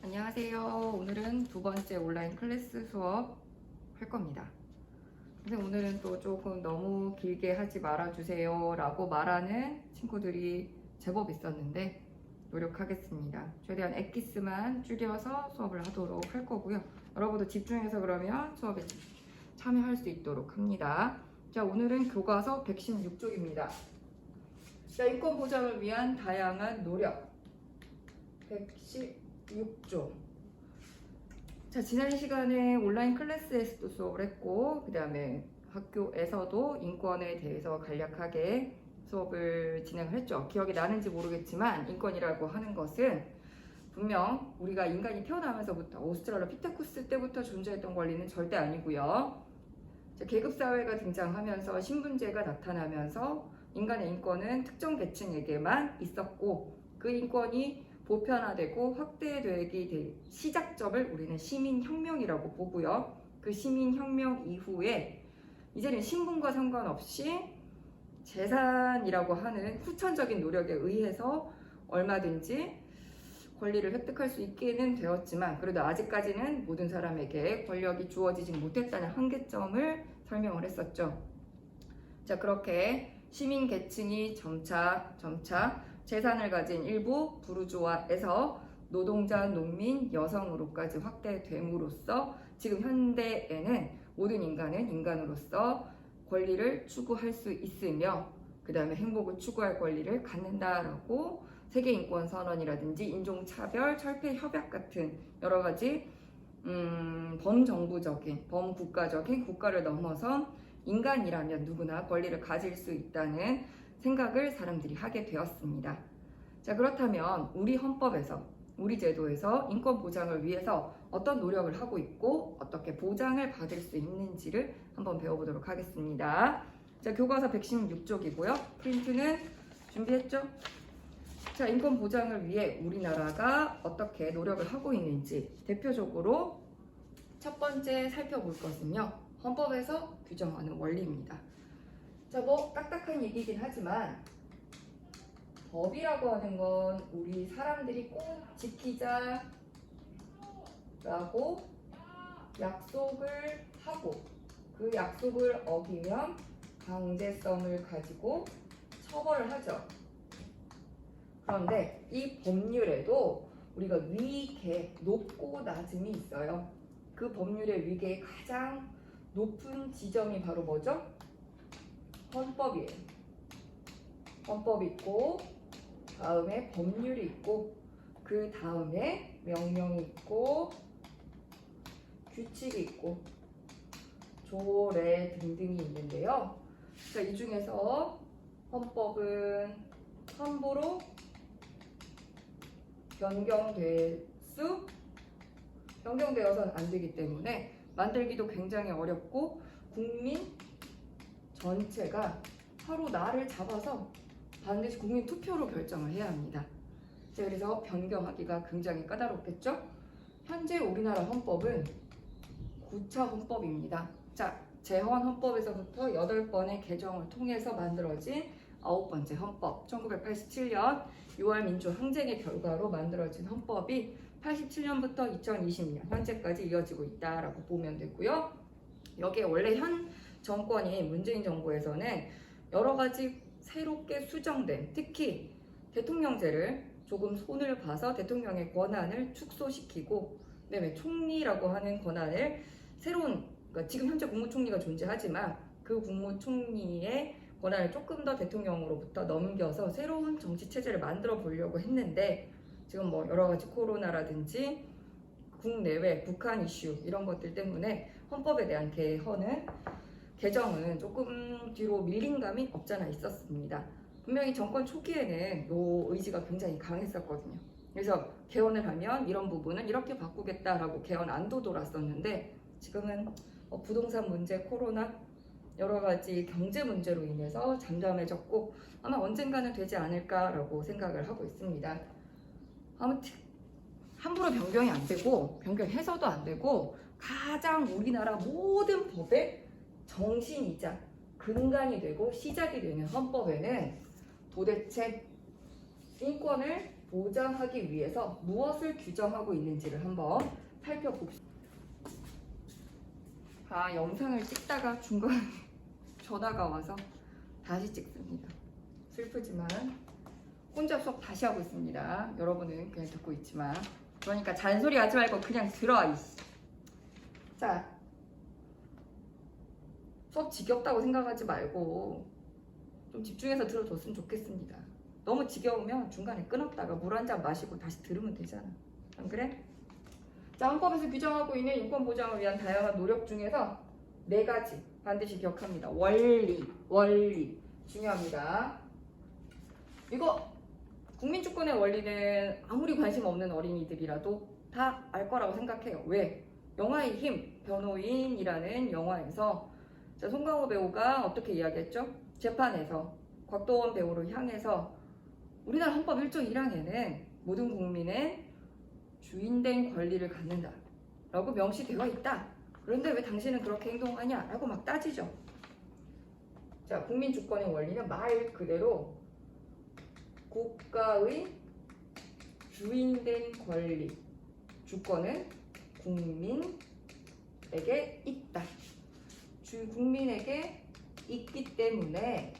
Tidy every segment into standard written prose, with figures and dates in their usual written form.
안녕하세요. 오늘은 두 번째 온라인 클래스 수업 할 겁니다. 근데 오늘은 또 조금 너무 길게 하지 말아주세요 라고 말하는 친구들이 제법 있었는데 노력하겠습니다. 최대한 엑기스만 줄여서 수업을 하도록 할 거고요. 여러분도 집중해서 그러면 수업에 참여할 수 있도록 합니다. 자, 오늘은 교과서 116쪽입니다. 자, 인권 보장을 위한 다양한 노력 116쪽. 자, 지난 시간에 온라인 클래스에서도 수업을 했고, 그 다음에 학교에서도 인권에 대해서 간략하게 수업을 진행을 했죠. 기억이 나는지 모르겠지만 인권이라고 하는 것은 분명 우리가 인간이 태어나면서부터 오스트랄로피테쿠스 때부터 존재했던 권리는 절대 아니고요. 자, 계급사회가 등장하면서 신분제가 나타나면서 인간의 인권은 특정 계층에게만 있었고, 그 인권이 보편화되고 확대되기 시작점을 우리는 시민혁명이라고 보고요. 그 시민혁명 이후에 이제는 신분과 상관없이 재산이라고 하는 후천적인 노력에 의해서 얼마든지 권리를 획득할 수 있게는 되었지만, 그래도 아직까지는 모든 사람에게 권력이 주어지지 못했다는 한계점을 설명을 했었죠. 자, 그렇게 시민 계층이 점차 재산을 가진 일부 부르주아에서 노동자, 농민, 여성으로까지 확대됨으로써 지금 현대에는 모든 인간은 인간으로서 권리를 추구할 수 있으며 그 다음에 행복을 추구할 권리를 갖는다라고 세계인권선언이라든지 인종차별, 철폐협약 같은 여러 가지 범정부적인, 범국가적인 국가를 넘어선 인간이라면 누구나 권리를 가질 수 있다는 생각을 사람들이 하게 되었습니다. 자, 그렇다면 우리 헌법에서, 우리 제도에서 인권 보장을 위해서 어떤 노력을 하고 있고 어떻게 보장을 받을 수 있는지를 한번 배워보도록 하겠습니다. 자, 교과서 116쪽이고요. 프린트는 준비했죠? 자, 인권 보장을 위해 우리나라가 어떻게 노력을 하고 있는지 대표적으로 첫 번째 살펴볼 것은요, 헌법에서 규정하는 원리입니다. 자, 뭐 딱딱한 얘기긴 하지만 법이라고 하는 건 우리 사람들이 꼭 지키자라고 약속을 하고 그 약속을 어기면 강제성을 가지고 처벌을 하죠. 그런데 이 법률에도 우리가 위계, 높고 낮음이 있어요. 그 법률의 위계의 가장 높은 지점이 바로 뭐죠? 헌법이에요. 헌법이 있고, 다음에 법률이 있고, 그 다음에 명령이 있고, 규칙이 있고, 조례 등등이 있는데요. 자, 이 중에서 헌법은 함부로 변경되어서는 안 되기 때문에 만들기도 굉장히 어렵고, 국민 전체가 서로 나를 잡아서 반드시 국민 투표로 결정을 해야 합니다. 자, 그래서 변경하기가 굉장히 까다롭겠죠? 현재 우리나라 헌법은 9차 헌법입니다. 자, 재헌 헌법에서부터 8번의 개정을 통해서 만들어진 9번째 헌법, 1987년 6월 민주항쟁의 결과로 만들어진 헌법이 87년부터 2020년 현재까지 이어지고 있다라고 보면 되고요. 여기에 원래 현 정권이 문재인 정부에서는 여러 가지 새롭게 수정된, 특히 대통령제를 조금 손을 봐서 대통령의 권한을 축소시키고, 그다음에 총리라고 하는 권한을 새로운, 그러니까 지금 현재 국무총리가 존재하지만 그 국무총리의 권한을 조금 더 대통령으로부터 넘겨서 새로운 정치 체제를 만들어 보려고 했는데, 지금 뭐 여러 가지 코로나라든지 국내외 북한 이슈 이런 것들 때문에 헌법에 대한 개정은 조금 뒤로 밀린 감이 없잖아 있었습니다. 분명히 정권 초기에는 이 의지가 굉장히 강했었거든요. 그래서 개헌을 하면 이런 부분은 이렇게 바꾸겠다라고 개헌 안도 돌았었는데, 지금은 부동산 문제, 코로나 여러 가지 경제 문제로 인해서 잠잠해졌고 아마 언젠가는 되지 않을까라고 생각을 하고 있습니다. 아무튼 함부로 변경이 안 되고 변경해서도 안 되고 가장 우리나라 모든 법의 정신이자 근간이 되고 시작이 되는 헌법에는 도대체 인권을 보장하기 위해서 무엇을 규정하고 있는지를 한번 살펴봅시다. 영상을 찍다가 중간에 전화가 와서 다시 찍습니다. 슬프지만 혼자 수업 다시 하고 있습니다. 여러분은 그냥 듣고 있지만, 그러니까 잔소리 하지 말고 그냥 들어. 이씨. 자, 수업 지겹다고 생각하지 말고 좀 집중해서 들어줬으면 좋겠습니다. 너무 지겨우면 중간에 끊었다가 물 한 잔 마시고 다시 들으면 되잖아. 안 그래? 자, 헌법에서 규정하고 있는 인권 보장을 위한 다양한 노력 중에서 4가지 반드시 기억합니다. 원리 중요합니다. 이거 국민주권의 원리는 아무리 관심 없는 어린이들이라도 다 알 거라고 생각해요. 왜? 영화의 힘, 변호인이라는 영화에서 송강호 배우가 어떻게 이야기했죠? 재판에서 곽도원 배우를 향해서 우리나라 헌법 1조 1항에는 모든 국민의 주인된 권리를 갖는다 라고 명시되어 있다. 그런데 왜 당신은 그렇게 행동하냐? 라고 막 따지죠. 자, 국민주권의 원리는 말 그대로 국가의 주인된 권리, 주권은 국민에게 있다. 국민에게 있기 때문에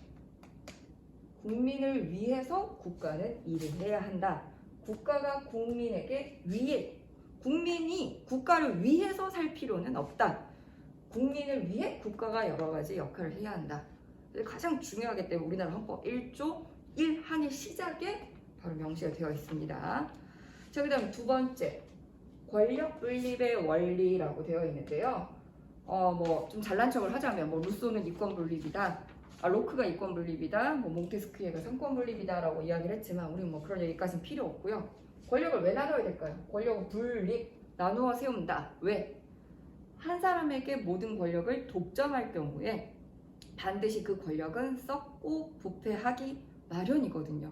국민을 위해서 국가는 일을 해야 한다. 국가가 국민에게 국민이 국가를 위해서 살 필요는 없다. 국민을 위해 국가가 여러 가지 역할을 해야 한다. 가장 중요하기 때문에 우리나라 헌법 1조 1항의 시작에 바로 명시가 되어 있습니다. 자, 그 다음 두 번째, 권력 분립의 원리라고 되어 있는데요. 좀 잘난 척을 하자면 루소는 이권 분립이다, 로크가 이권 분립이다, 몽테스키에가 삼권 분립이다라고 이야기를 했지만 우리는 그런 얘기까지는 필요 없고요. 권력을 왜 나눠야 될까요? 권력을 분립, 나누어 세운다. 왜? 한 사람에게 모든 권력을 독점할 경우에 반드시 그 권력은 썩고 부패하기 마련이거든요.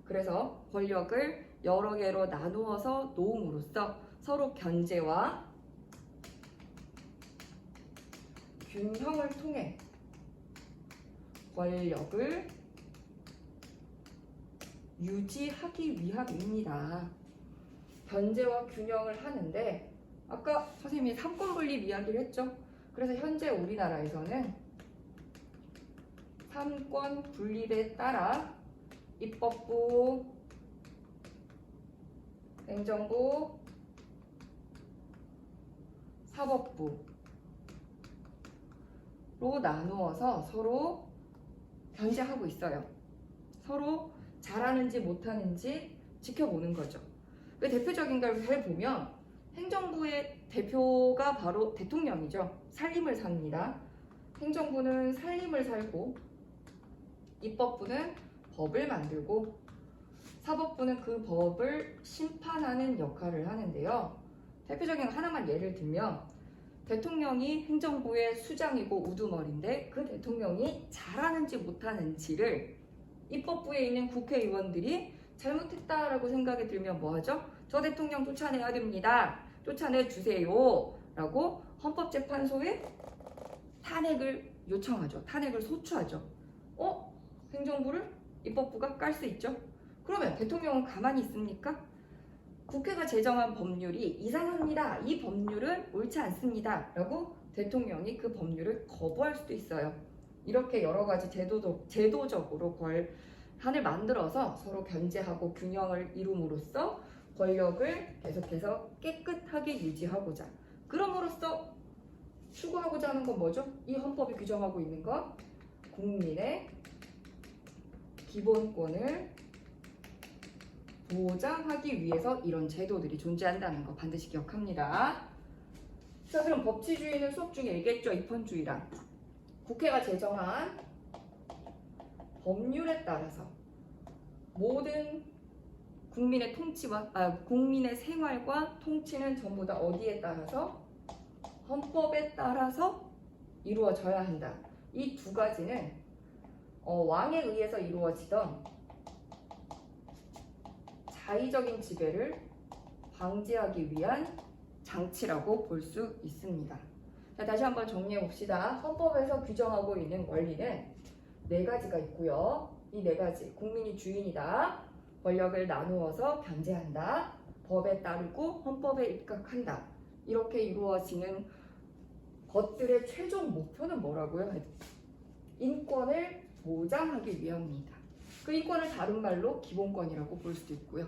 그래서 권력을 여러 개로 나누어서 놓음으로써 서로 견제와 균형을 통해 권력을 유지하기 위함입니다. 견제와 균형을 하는데 아까 선생님이 삼권 분립 이야기를 했죠. 그래서 현재 우리나라에서는 삼권 분립에 따라 입법부, 행정부, 사법부로 나누어서 서로 견제하고 있어요. 서로 잘하는지 못하는지 지켜보는 거죠. 그 대표적인 걸 잘 보면 행정부의 대표가 바로 대통령이죠. 살림을 삽니다. 행정부는 살림을 살고, 입법부는 법을 만들고, 사법부는 그 법을 심판하는 역할을 하는데요. 대표적인 하나만 예를 들면 대통령이 행정부의 수장이고 우두머리인데 그 대통령이 잘하는지 못하는지를 입법부에 있는 국회의원들이 잘못했다라고 생각이 들면 뭐하죠? 저 대통령 쫓아내야 됩니다. 쫓아내주세요 라고 헌법재판소에 탄핵을 요청하죠. 탄핵을 소추하죠. 행정부를 입법부가 깔 수 있죠. 그러면 대통령은 가만히 있습니까? 국회가 제정한 법률이 이상합니다. 이 법률은 옳지 않습니다. 라고 대통령이 그 법률을 거부할 수도 있어요. 이렇게 여러 가지 제도적으로 권한을 만들어서 서로 견제하고 균형을 이룸으로써 권력을 계속해서 깨끗하게 유지하고자, 그럼으로써 추구하고자 하는 건 뭐죠? 이 헌법이 규정하고 있는 것, 국민의 기본권을 보장하기 위해서 이런 제도들이 존재한다는 거 반드시 기억합니다. 자, 그럼 법치주의는 수업 중에 얘기했죠. 입헌주의랑. 국회가 제정한 법률에 따라서 모든 국민의 국민의 생활과 통치는 전부 다 어디에 따라서? 헌법에 따라서 이루어져야 한다. 이 두 가지는 왕에 의해서 이루어지던 자의적인 지배를 방지하기 위한 장치라고 볼 수 있습니다. 자, 다시 한번 정리해 봅시다. 헌법에서 규정하고 있는 원리는 4가지가 있고요. 이 4가지, 국민이 주인이다, 권력을 나누어서 변제한다. 법에 따르고 헌법에 입각한다. 이렇게 이루어지는 것들의 최종 목표는 뭐라고요? 인권을 보장하기 위함입니다. 그 인권을 다른 말로 기본권이라고 볼 수도 있고요.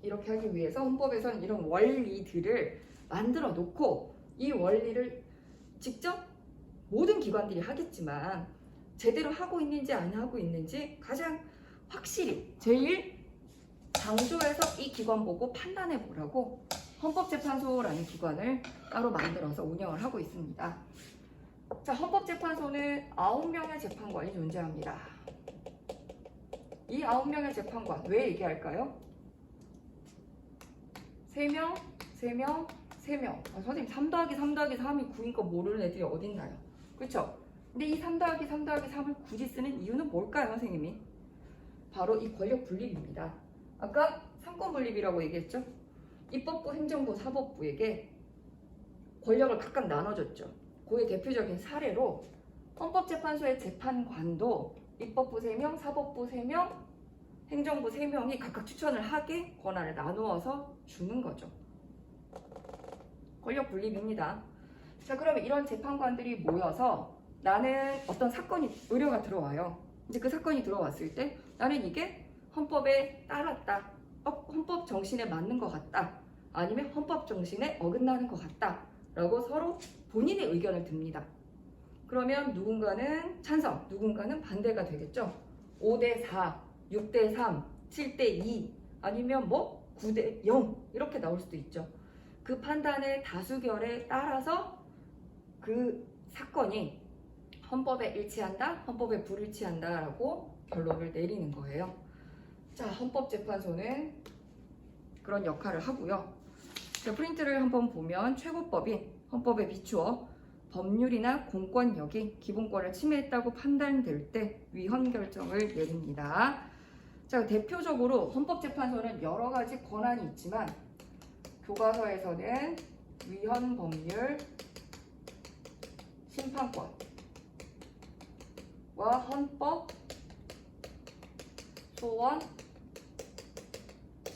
이렇게 하기 위해서 헌법에서는 이런 원리들을 만들어 놓고 이 원리를 직접 모든 기관들이 하겠지만 제대로 하고 있는지 안 하고 있는지 가장 확실히 제일 강조해서 이 기관 보고 판단해 보라고 헌법재판소라는 기관을 따로 만들어서 운영을 하고 있습니다. 자, 헌법재판소는 9명의 재판관이 존재합니다. 이 9명의 재판관 왜 얘기할까요? 3명, 3명, 3명. 선생님 3 더하기 3 더하기 3이 9인 거 모르는 애들이 어딨나요? 그렇죠? 근데 이 3 더하기 3 더하기 3을 굳이 쓰는 이유는 뭘까요, 선생님이? 바로 이 권력 분립입니다. 아까 삼권 분립이라고 얘기했죠? 입법부, 행정부, 사법부에게 권력을 각각 나눠줬죠. 그의 대표적인 사례로 헌법재판소의 재판관도 입법부 3명, 사법부 3명, 행정부 3명이 각각 추천을 하게 권한을 나누어서 주는 거죠. 권력 분립입니다. 자, 그러면 이런 재판관들이 모여서 나는 어떤 사건이 의뢰가 들어와요. 이제 그 사건이 들어왔을 때 나는 이게 헌법에 따랐다, 헌법 정신에 맞는 것 같다, 아니면 헌법 정신에 어긋나는 것 같다 라고 서로 본인의 의견을 듭니다. 그러면 누군가는 찬성, 누군가는 반대가 되겠죠. 5대4, 6대3, 7대2 아니면 뭐 9대0 이렇게 나올 수도 있죠. 그 판단의 다수결에 따라서 그 사건이 헌법에 일치한다, 헌법에 불일치한다 라고 결론을 내리는 거예요. 자, 헌법재판소는 그런 역할을 하고요. 자, 프린트를 한번 보면 최고법이 헌법에 비추어 법률이나 공권력이 기본권을 침해했다고 판단될 때 위헌 결정을 내립니다. 자, 대표적으로 헌법재판소는 여러 가지 권한이 있지만 교과서에서는 위헌 법률 심판권과 헌법 소원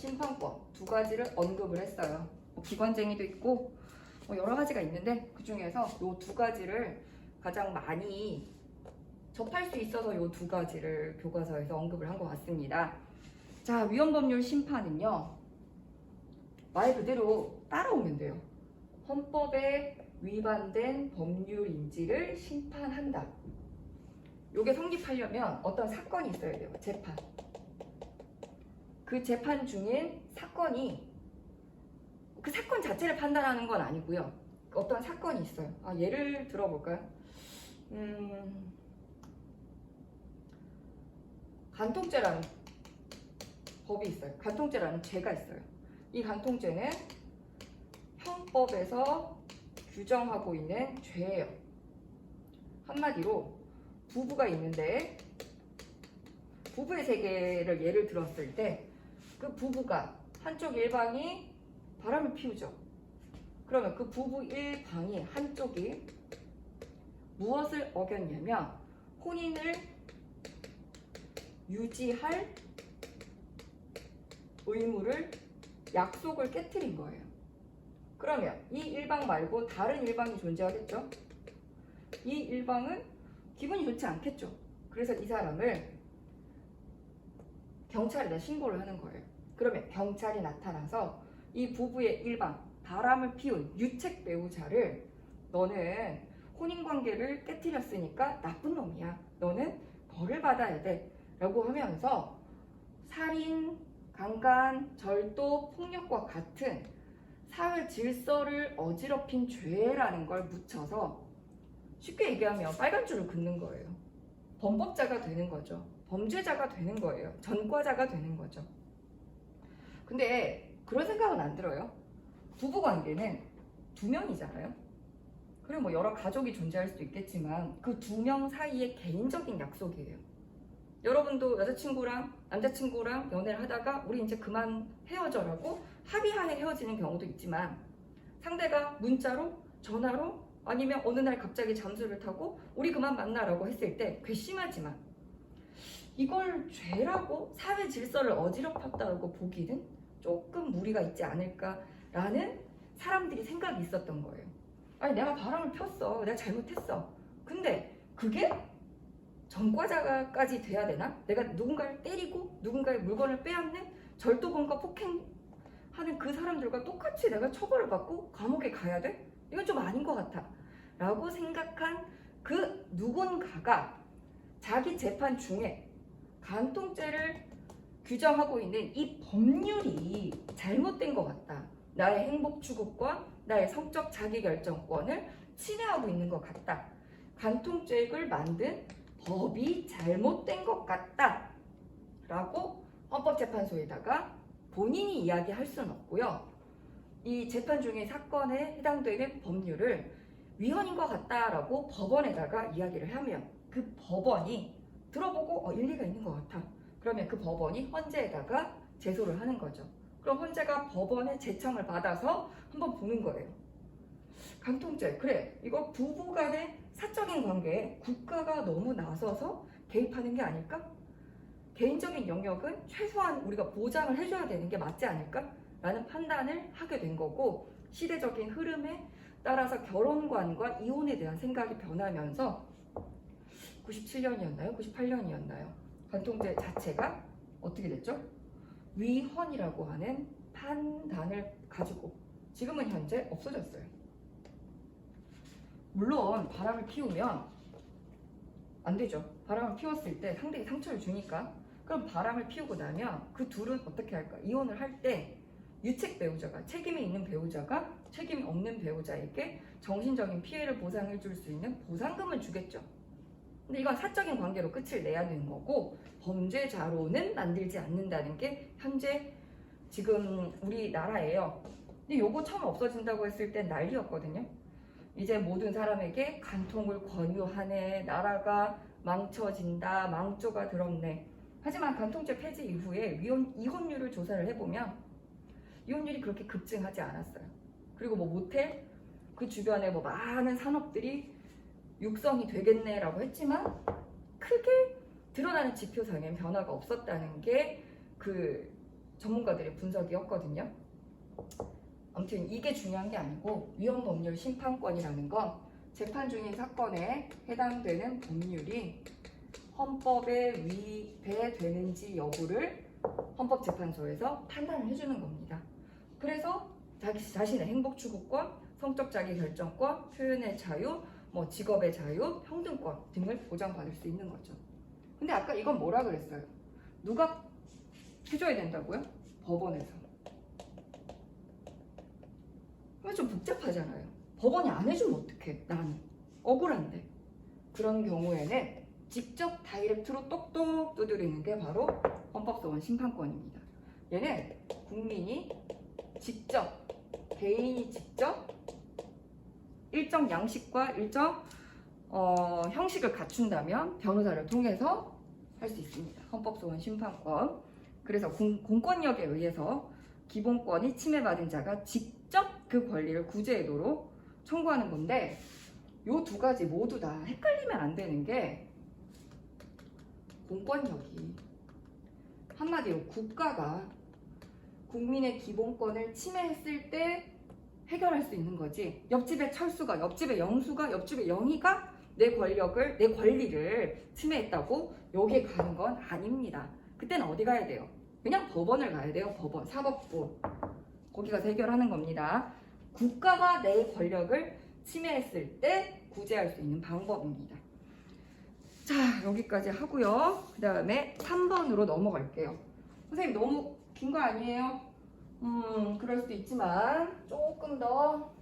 심판권 두 가지를 언급을 했어요. 기관쟁이도 있고 여러 가지가 있는데 그 중에서 이 두 가지를 가장 많이 접할 수 있어서 이 두 가지를 교과서에서 언급을 한 것 같습니다. 자, 위헌법률 심판은요, 말 그대로 따라오면 돼요. 헌법에 위반된 법률인지를 심판한다. 이게 성립하려면 어떤 사건이 있어야 돼요. 재판. 그 재판 중인 사건이 그 사건 자체를 판단하는 건 아니고요. 어떤 사건이 있어요. 예를 들어볼까요? 간통죄라는 법이 있어요. 간통죄라는 죄가 있어요. 이 간통죄는 형법에서 규정하고 있는 죄예요. 한마디로 부부가 있는데 부부의 세계를 예를 들었을 때 그 부부가 한쪽 일방이 바람을 피우죠. 그러면 그 부부 일방이 한쪽이 무엇을 어겼냐면 혼인을 유지할 의무를 약속을 깨트린 거예요. 그러면 이 일방 말고 다른 일방이 존재하겠죠? 이 일방은 기분이 좋지 않겠죠. 그래서 이 사람을 경찰에다 신고를 하는 거예요. 그러면 경찰이 나타나서 이 부부의 일방, 바람을 피운 유책 배우자를 너는 혼인관계를 깨트렸으니까 나쁜 놈이야. 너는 벌을 받아야 돼. 라고 하면서 살인, 강간, 절도, 폭력과 같은 사회 질서를 어지럽힌 죄라는 걸 묻혀서 쉽게 얘기하면 빨간 줄을 긋는 거예요. 범법자가 되는 거죠. 범죄자가 되는 거예요. 전과자가 되는 거죠. 근데 그런 생각은 안 들어요. 부부관계는 2명이잖아요. 그리고 뭐 여러 가족이 존재할 수도 있겠지만 그 2명 사이의 개인적인 약속이에요. 여러분도 여자친구랑 남자친구랑 연애를 하다가 우리 이제 그만 헤어져라고 합의하에 헤어지는 경우도 있지만 상대가 문자로, 전화로 아니면 어느 날 갑자기 잠수를 타고 우리 그만 만나라고 했을 때 괘씸하지만 이걸 죄라고 사회 질서를 어지럽혔다고 보기는 조금 무리가 있지 않을까라는 사람들이 생각이 있었던 거예요. 아니 내가 바람을 폈어. 내가 잘못했어. 근데 그게 전과자까지 돼야 되나? 내가 누군가를 때리고 누군가의 물건을 빼앗는 절도범과 폭행하는 그 사람들과 똑같이 내가 처벌을 받고 감옥에 가야 돼? 이건 좀 아닌 것 같아 라고 생각한 그 누군가가 자기 재판 중에 간통죄를 규정하고 있는 이 법률이 잘못된 것 같다. 나의 행복 추구권, 나의 성적 자기결정권을 침해하고 있는 것 같다. 간통죄를 만든 법이 잘못된 것 같다. 라고 헌법재판소에다가 본인이 이야기할 수는 없고요. 이 재판 중의 사건에 해당되는 법률을 위헌인 것 같다라고 법원에다가 이야기를 하면 그 법원이 들어보고 일리가 있는 것 같아. 그러면 그 법원이 헌재에다가 제소를 하는 거죠. 그럼 헌재가 법원의 제청을 받아서 한번 보는 거예요. 간통죄, 그래 이거 부부 간의 사적인 관계에 국가가 너무 나서서 개입하는 게 아닐까? 개인적인 영역은 최소한 우리가 보장을 해줘야 되는 게 맞지 않을까? 라는 판단을 하게 된 거고, 시대적인 흐름에 따라서 결혼관과 이혼에 대한 생각이 변하면서 97년이었나요? 98년이었나요? 간통죄 자체가 어떻게 됐죠? 위헌이라고 하는 판단을 가지고 지금은 현재 없어졌어요. 물론 바람을 피우면 안 되죠. 바람을 피웠을 때 상대에게 상처를 주니까. 그럼 바람을 피우고 나면 그 둘은 어떻게 할까? 이혼을 할 때 유책 배우자가, 책임이 있는 배우자가 책임이 없는 배우자에게 정신적인 피해를 보상해 줄 수 있는 보상금을 주겠죠. 근데 이건 사적인 관계로 끝을 내야 되는 거고, 범죄자로는 만들지 않는다는 게 현재 지금 우리나라예요. 근데 요거 처음 없어진다고 했을 땐 난리였거든요. 이제 모든 사람에게 간통을 권유하네, 나라가 망쳐진다, 망조가 들었네. 하지만 간통죄 폐지 이후에 이혼율을 조사를 해보면 이혼율이 그렇게 급증하지 않았어요. 그리고 뭐 모텔, 그 주변에 뭐 많은 산업들이 육성이 되겠네라고 했지만 크게 드러나는 지표상엔 변화가 없었다는 게 그 전문가들의 분석이었거든요. 아무튼 이게 중요한 게 아니고, 위헌법률 심판권이라는 건 재판 중인 사건에 해당되는 법률이 헌법에 위배되는지 여부를 헌법재판소에서 판단을 해주는 겁니다. 그래서 자신의 행복 추구권, 성적 자기 결정권, 표현의 자유, 뭐 직업의 자유, 평등권 등을 보장받을 수 있는 거죠. 근데 아까 이건 뭐라 그랬어요? 누가 해줘야 된다고요? 법원에서. 그게 좀 복잡하잖아요. 법원이 안 해주면 어떡해? 나는 억울한데. 그런 경우에는 직접 다이렉트로 똑똑 두드리는 게 바로 헌법소원 심판권입니다. 얘는 국민이 직접, 개인이 직접 일정 양식과 일정 형식을 갖춘다면 변호사를 통해서 할 수 있습니다. 헌법소원 심판권. 그래서 공권력에 의해서 기본권이 침해받은 자가 직접 그 권리를 구제하도록 청구하는 건데, 요 두 가지 모두 다 헷갈리면 안 되는 게, 공권력이 한마디로 국가가 국민의 기본권을 침해했을 때 해결할 수 있는 거지, 옆집의 철수가, 옆집의 영수가, 옆집의 영희가 내 권리를 침해했다고 여기에 가는 건 아닙니다. 그때는 어디 가야 돼요? 그냥 법원을 가야 돼요. 법원, 사법부. 거기 가서 해결하는 겁니다. 국가가 내 권력을 침해했을 때 구제할 수 있는 방법입니다. 자, 여기까지 하고요. 그 다음에 3번으로 넘어갈게요. 선생님 너무 긴 거 아니에요? 그럴 수도 있지만 조금 더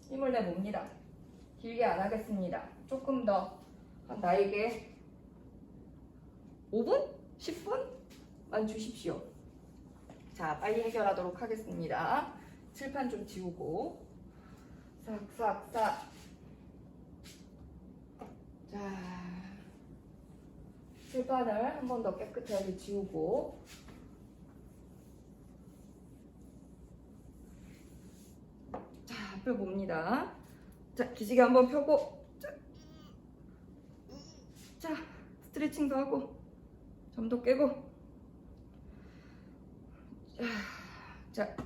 힘을 내봅니다. 길게 안 하겠습니다. 조금 더 나에게 5분? 10분만 주십시오. 자, 빨리 해결하도록 하겠습니다. 칠판 좀 지우고 싹싹싹. 자, 칠판을 한 번 더 깨끗하게 지우고, 자, 앞을 봅니다. 자, 기지개 한번 펴고, 자, 스트레칭도 하고, 점도 깨고. 자,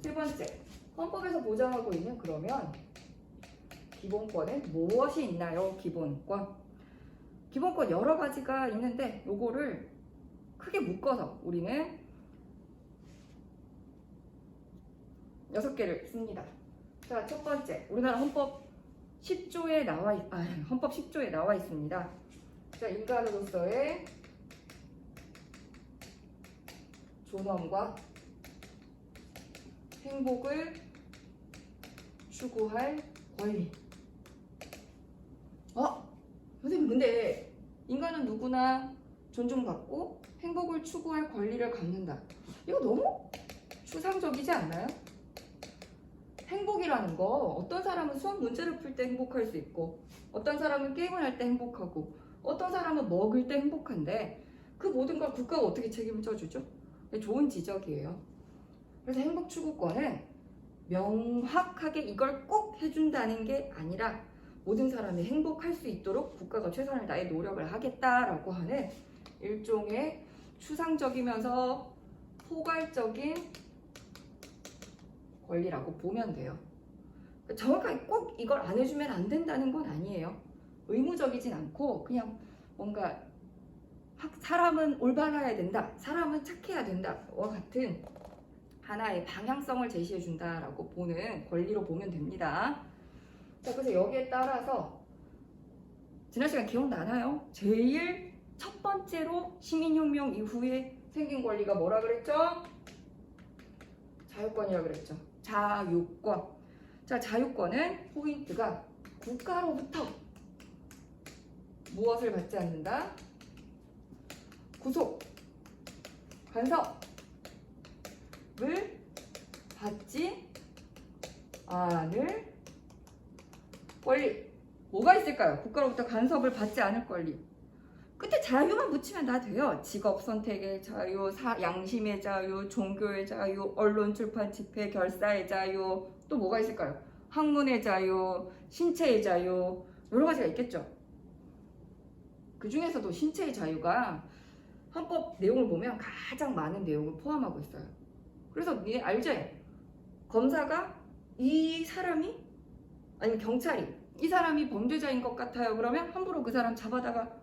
세 번째, 헌법에서 보장하고 있는 그러면 기본권은 무엇이 있나요? 기본권. 기본권 여러 가지가 있는데 요거를 크게 묶어서 우리는 6개를 씁니다. 자, 첫 번째, 우리나라 헌법 10조에 헌법 10조에 나와 있습니다. 자, 인간으로서의 존엄과 행복을 추구할 권리. 선생님, 근데 인간은 누구나 존중받고 행복을 추구할 권리를 갖는다. 이거 너무 추상적이지 않나요? 행복이라는 거, 어떤 사람은 수학 문제를 풀 때 행복할 수 있고, 어떤 사람은 게임을 할 때 행복하고, 어떤 사람은 먹을 때 행복한데, 그 모든 걸 국가가 어떻게 책임을 져주죠? 좋은 지적이에요. 그래서 행복 추구권은 명확하게 이걸 꼭 해준다는 게 아니라 모든 사람이 행복할 수 있도록 국가가 최선을 다해 노력을 하겠다라고 하는 일종의 추상적이면서 포괄적인 권리라고 보면 돼요. 정확하게 꼭 이걸 안 해주면 안 된다는 건 아니에요. 의무적이진 않고 그냥 뭔가 사람은 올바라야 된다, 사람은 착해야 된다와 같은 하나의 방향성을 제시해 준다라고 보는 권리로 보면 됩니다. 자, 그래서 여기에 따라서 지난 시간 기억나나요? 제일 첫 번째로 시민혁명 이후에 생긴 권리가 뭐라 그랬죠? 자유권이라 그랬죠. 자유권. 자, 자유권은 포인트가 국가로부터 무엇을 받지 않는다? 구속, 간섭을 받지 않을 권리. 뭐가 있을까요? 국가로부터 간섭을 받지 않을 권리. 끝에 자유만 붙이면 다 돼요. 직업 선택의 자유, 양심의 자유, 종교의 자유, 언론 출판 집회 결사의 자유. 또 뭐가 있을까요? 학문의 자유, 신체의 자유. 여러 가지가 있겠죠. 그 중에서도 신체의 자유가 헌법 내용을 보면 가장 많은 내용을 포함하고 있어요. 그래서 니 알지? 검사가 이 사람이 아니면 경찰이 이 사람이 범죄자인 것 같아요. 그러면 함부로 그 사람 잡아다가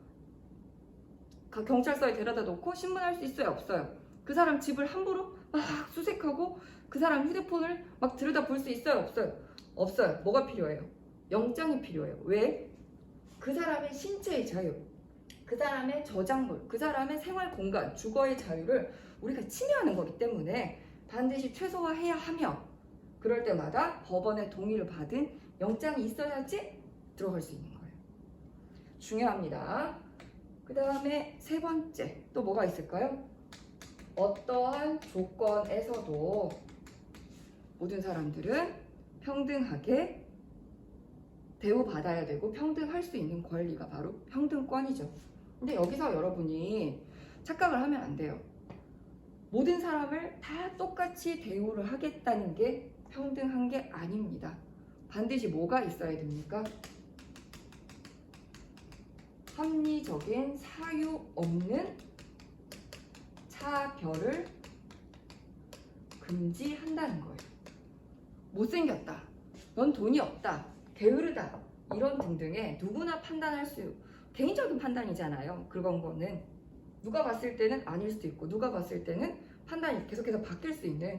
경찰서에 데려다 놓고 신문할 수 있어요? 없어요? 그 사람 집을 함부로 막 수색하고 그 사람 휴대폰을 막 들여다 볼 수 있어요? 없어요? 없어요. 뭐가 필요해요? 영장이 필요해요. 왜? 그 사람의 신체의 자유, 그 사람의 저작물, 그 사람의 생활 공간, 주거의 자유를 우리가 침해하는 거기 때문에 반드시 최소화해야 하며, 그럴 때마다 법원의 동의를 받은 영장이 있어야지 들어갈 수 있는 거예요. 중요합니다. 그 다음에 세 번째, 또 뭐가 있을까요? 어떠한 조건에서도 모든 사람들은 평등하게 대우받아야 되고 평등할 수 있는 권리가 바로 평등권이죠. 근데 여기서 여러분이 착각을 하면 안 돼요. 모든 사람을 다 똑같이 대우를 하겠다는 게 평등한 게 아닙니다. 반드시 뭐가 있어야 됩니까? 합리적인 사유 없는 차별을 금지한다는 거예요. 못생겼다, 넌 돈이 없다, 게으르다, 이런 등등의 누구나 판단할 수, 개인적인 판단이잖아요. 그런 거는 누가 봤을 때는 아닐 수도 있고 누가 봤을 때는 판단이 계속해서 바뀔 수 있는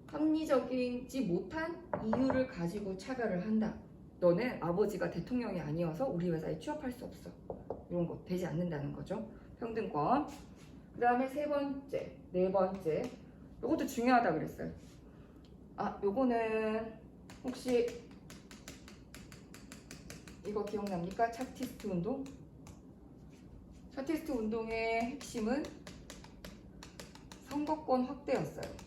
합리적이지 못한 이유를 가지고 차별을 한다. 너는 아버지가 대통령이 아니어서 우리 회사에 취업할 수 없어. 이런 거 되지 않는다는 거죠. 평등권. 그 다음에 세 번째, 네 번째, 이것도 중요하다 그랬어요. 요거는 혹시 이거 기억납니까? 차티스트 운동? 차티스트 운동의 핵심은 선거권 확대였어요.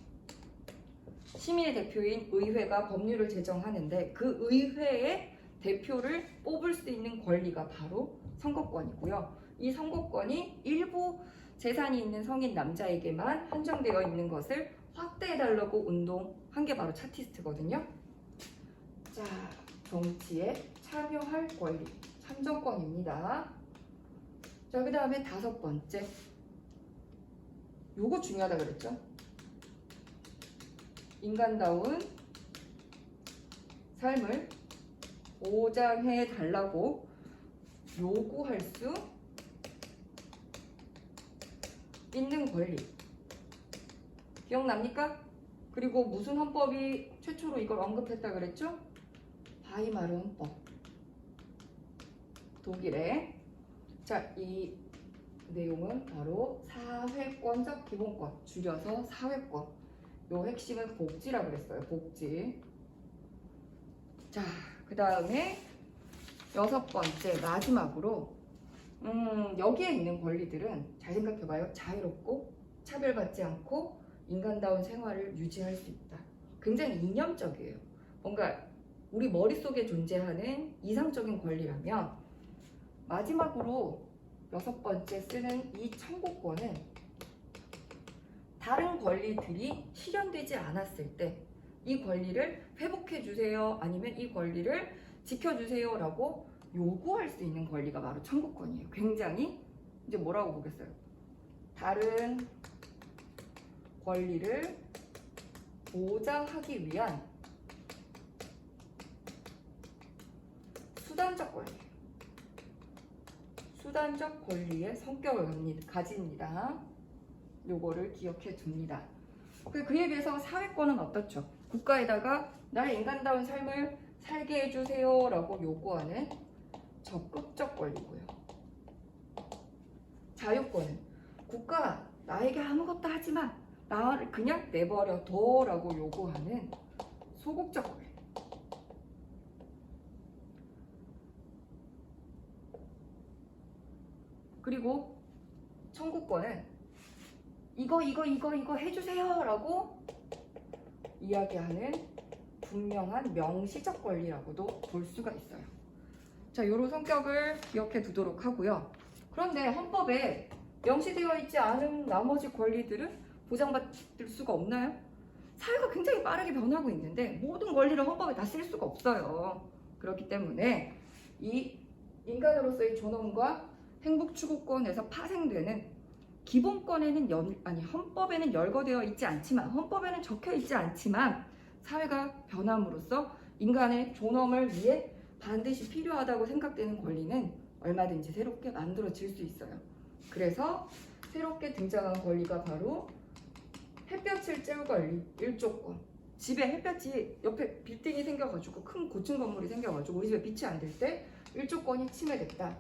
시민의 대표인 의회가 법률을 제정하는데 그 의회의 대표를 뽑을 수 있는 권리가 바로 선거권이고요. 이 선거권이 일부 재산이 있는 성인 남자에게만 한정되어 있는 것을 확대해달라고 운동한 게 바로 차티스트거든요. 자, 정치에 참여할 권리, 참정권입니다. 자, 그 다음에 5번째. 요거 중요하다 그랬죠? 인간다운 삶을 보장해 달라고 요구할 수 있는 권리. 기억납니까? 그리고 무슨 헌법이 최초로 이걸 언급했다 그랬죠? 바이마르 헌법. 독일의. 자, 이 내용은 바로 사회권적 기본권, 줄여서 사회권. 요 핵심은 복지라고 그랬어요. 복지. 자, 그 다음에 6번째 마지막으로 여기에 있는 권리들은 잘 생각해봐요. 자유롭고 차별받지 않고 인간다운 생활을 유지할 수 있다. 굉장히 이념적이에요. 뭔가 우리 머릿속에 존재하는 이상적인 권리라면, 마지막으로 6번째 쓰는 이 청구권은 다른 권리들이 실현되지 않았을 때 이 권리를 회복해 주세요, 아니면 이 권리를 지켜주세요 라고 요구할 수 있는 권리가 바로 청구권이에요. 굉장히, 이제 뭐라고 보겠어요? 다른 권리를 보장하기 위한 수단적 권리. 수단적 권리의 성격을 가집니다. 요거를 기억해 둡니다. 그에 비해서 사회권은 어떻죠? 국가에다가 나의 인간다운 삶을 살게 해주세요 라고 요구하는 적극적 권리고요. 자유권은 국가 나에게 아무것도 하지마, 나를 그냥 내버려 둬 라고 요구하는 소극적 권리. 그리고 청구권은 이거 해주세요 라고 이야기하는 분명한 명시적 권리라고도 볼 수가 있어요. 자, 요런 성격을 기억해 두도록 하고요. 그런데 헌법에 명시되어 있지 않은 나머지 권리들은 보장받을 수가 없나요? 사회가 굉장히 빠르게 변하고 있는데 모든 권리를 헌법에 다 쓸 수가 없어요. 그렇기 때문에 이 인간으로서의 존엄과 행복 추구권에서 파생되는 기본권에는 헌법에는 열거되어 있지 않지만, 헌법에는 적혀 있지 않지만 사회가 변함으로써 인간의 존엄을 위해 반드시 필요하다고 생각되는 권리는 얼마든지 새롭게 만들어질 수 있어요. 그래서 새롭게 등장한 권리가 바로 햇볕을 쬐을 권리 1조권. 집에 햇볕이 옆에 빌딩이 생겨가지고, 큰 고층 건물이 생겨가지고 우리 집에 빛이 안 될 때 1조권이 침해됐다.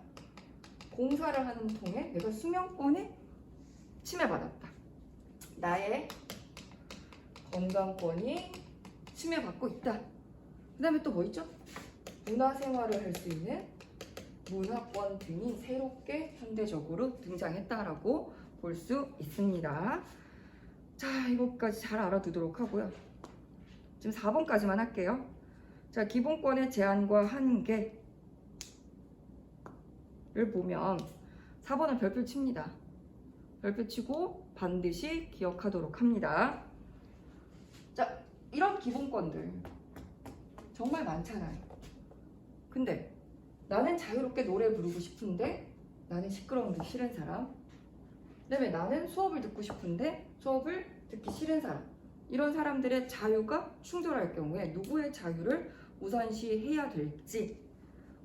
공사를 하는 통에 내가 수면권에 침해받았다. 나의 건강권이 침해받고 있다. 그 다음에 또 뭐 있죠? 문화생활을 할 수 있는 문화권 등이 새롭게 현대적으로 등장했다라고 볼 수 있습니다. 자, 이것까지 잘 알아두도록 하고요. 지금 4번까지만 할게요. 자, 기본권의 제한과 한계를 보면 4번은 별표 칩니다. 별표 치고 반드시 기억하도록 합니다. 자, 이런 기본권들 정말 많잖아요. 근데 나는 자유롭게 노래 부르고 싶은데 나는 시끄러운 게 싫은 사람, 그다음에 나는 수업을 듣고 싶은데 수업을 듣기 싫은 사람, 이런 사람들의 자유가 충돌할 경우에 누구의 자유를 우선시해야 될지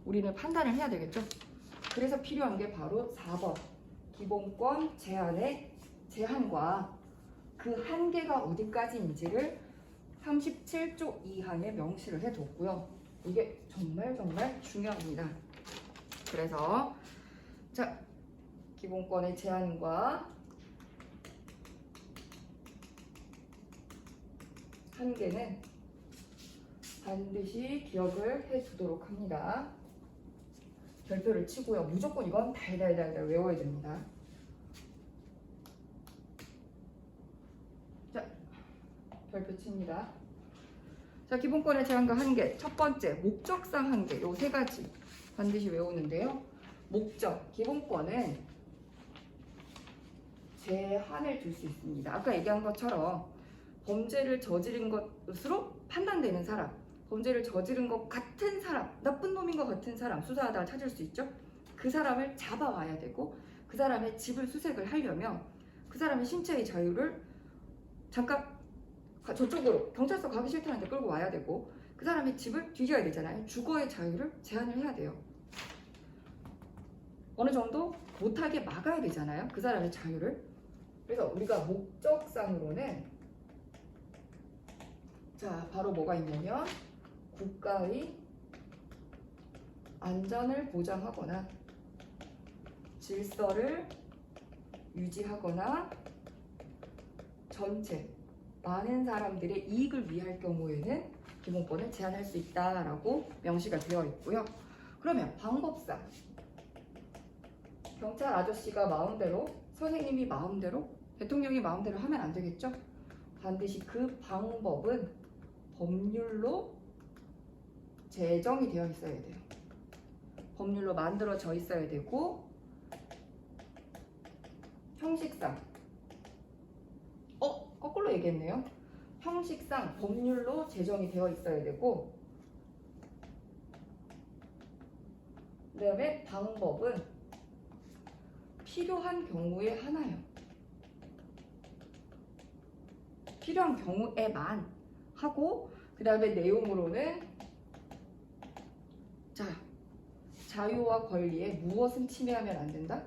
우리는 판단을 해야 되겠죠. 그래서 필요한 게 바로 4번 기본권 제한의 제한과 그 한계가 어디까지인지를 37조 2항에 명시를 해뒀고요. 이게 정말 중요합니다. 그래서 자, 기본권의 제한과 한계는 반드시 기억을 해두도록 합니다. 별표를 치고요. 무조건 이건 달달달 외워야 됩니다. 자, 별표 칩니다. 자, 기본권의 제한과 한계. 첫 번째, 목적상 한계. 요 세 가지 반드시 외우는데요. 목적, 기본권은 제한을 둘 수 있습니다. 아까 얘기한 것처럼 범죄를 저지른 것으로 판단되는 사람, 범죄를 저지른 것 같은 사람, 나쁜 놈인 것 같은 사람 수사하다가 찾을 수 있죠. 그 사람을 잡아와야 되고 그 사람의 집을 수색을 하려면 그 사람의 신체의 자유를 잠깐 저쪽으로 경찰서 가기 싫다는데 끌고 와야 되고 그 사람의 집을 뒤져야 되잖아요. 주거의 자유를 제한을 해야 돼요. 어느 정도 못하게 막아야 되잖아요. 그 사람의 자유를. 그래서 우리가 목적상으로는 자 바로 뭐가 있냐면 국가의 안전을 보장하거나 질서를 유지하거나 전체 많은 사람들의 이익을 위할 경우에는 기본권을 제한할 수 있다라고 명시가 되어 있고요. 그러면 방법상 경찰 아저씨가 마음대로, 선생님이 마음대로, 대통령이 마음대로 하면 안 되겠죠? 반드시 그 방법은 법률로 제정이 되어 있어야 돼요. 법률로 만들어져 있어야 되고 형식상 거꾸로 얘기했네요. 형식상 법률로 제정이 되어 있어야 되고 그 다음에 방법은 필요한 경우에 하나요. 필요한 경우에만 하고 그 다음에 내용으로는 자 자유와 권리에 무엇은 침해하면 안 된다?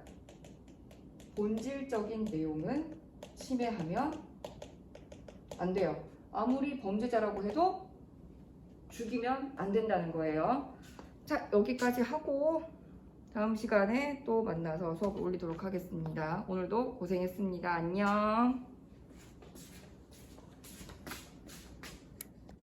본질적인 내용은 침해하면 안 돼요. 아무리 범죄자라고 해도 죽이면 안 된다는 거예요. 자, 여기까지 하고 다음 시간에 또 만나서 수업을 올리도록 하겠습니다. 오늘도 고생했습니다. 안녕.